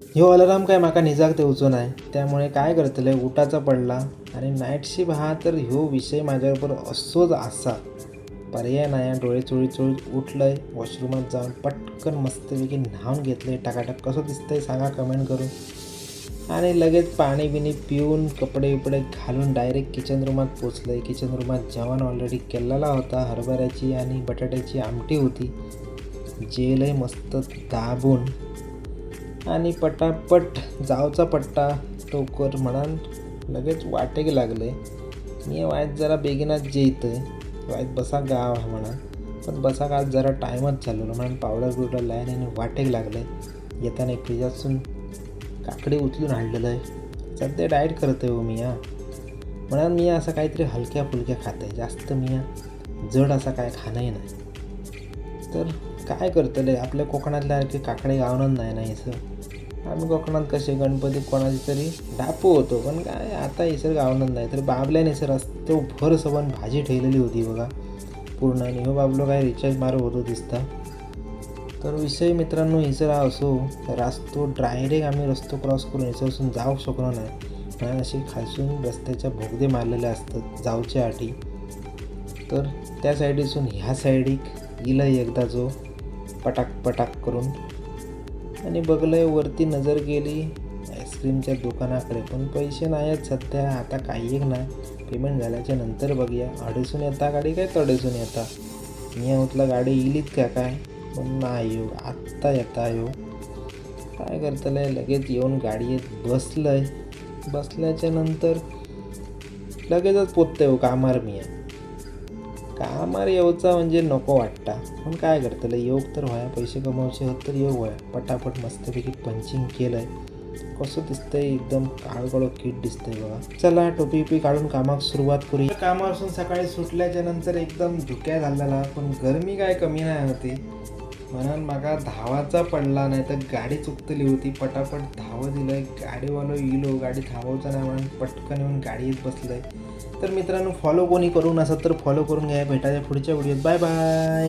ह्यो अलार्म काय म्हाका निजाक देवचो नाही, त्यामुळे काय करतले उठाचा पडला. आणि नाईट शिफ्ट हा तर ह्यो विषय माझ्याबरोबर असोच असा. पर्याय नाही, डोळे चोळीत चोळीत उठलंय, वॉशरूमात जाऊन पटकन मस्तपैकी न्हावून घेतलंय टाकाटाक. कसं दिसतंय सांगा कमेंट करून. आणि लगेच पाणी बिणी पिऊन कपडे बिपडे घालून डायरेक्ट किचन रूमात पोचलंय. किचन रूमात जेवण ऑलरेडी केलेला होता, हरभऱ्याची आणि बटाट्याची आमटी होती. जेलंय मस्त दाबून आणि पटापट जावचा पट्टा लवकर म्हणान लगेच वाटेक लागले. मी वायत जरा बेगीनाच जेयतंय, वायत बसा गाव म्हणा, पण बसाक आज जरा टाईमच झालेलो म्हणून पावडर बिवडर लाईन आणि वाटेक लागले. येताना एक फ्रीजातून काकडी उचलून आणलेलं आहे. सध्या डाएट करतोय हो मी म्हणून मी असं काहीतरी हलक्या फुलक्या खात आहे, जास्त मी जड असा काय खाणंही नाही. तर काय करतले आपल्या कोकणातल्यासारखे काकडे गावणं नाही ना इथं. आम्ही कोकणात कसे गणपती कोणाची तरी डापू होतो, पण काय आता इसर गावणं नाही. तर बाबल्याने सर रस्तो भर सबन भाजी ठेवलेली होती बघा पूर्ण, आणि हो बाबलो काय रिचार्ज मारू होतो दिसता. तर विषय मित्रांनो इसर हा असो, रस्तो डायरेक्ट आम्ही रस्तो क्रॉस करून इसरसून जाऊ शकलो नाही, कारण अशी खालसून रस्त्याच्या भोगदे मारलेले असतात जाऊच्या आठी. तर त्या साईडीसून ह्या साईडीक इलं एकदा जो पटाक पटाक करून, आणि बघलंय वरती नजर गेली आईस्क्रीमच्या दुकानाकडे, पण पैसे नाही आहेत सध्या. आता काही एक नाही, पेमेंट झाल्याच्या नंतर बघूया. अडीसून येता गाडी काय तडेसून येता, मी म्हटलं गाडी इलीत का काय, पण नाही येऊ आत्ता येता येऊ. काय करतलंय लगेच येऊन गाडीत बसलंय. बसल्याच्या नंतर लगेचच पोचतंय हो कामार. मी कामार येऊचा म्हणजे नको वाटता, पण काय करतलं योग तर व्हाया, पैसे कमवायचे होत तर योग व्हाया. पटापट मस्तपैकी पंचिंग केलंय. कसं दिसतंय एकदम काळगळो किट दिसतंय बघा. चला टोपी पी काढून कामाक सुरुवात करूया. कामापासून सकाळी सुटल्याच्या नंतर एकदम धुक्या झालेला, पण गरमी काय कमी नाही होती म्हणून माका धावाचा पडला नाही, तर गाडी चुकतली होती. पटापट धावत दिलंय, गाडीवालो इलो, गाडी थांबवचा नाही म्हणून पटकन येऊन गाडीत बसलंय. तर मित्रांनो फॉलो कोणी करून असत तर फॉलो करून घ्या. भेटायच्या पुढच्या व्हिडिओत. Bye bye.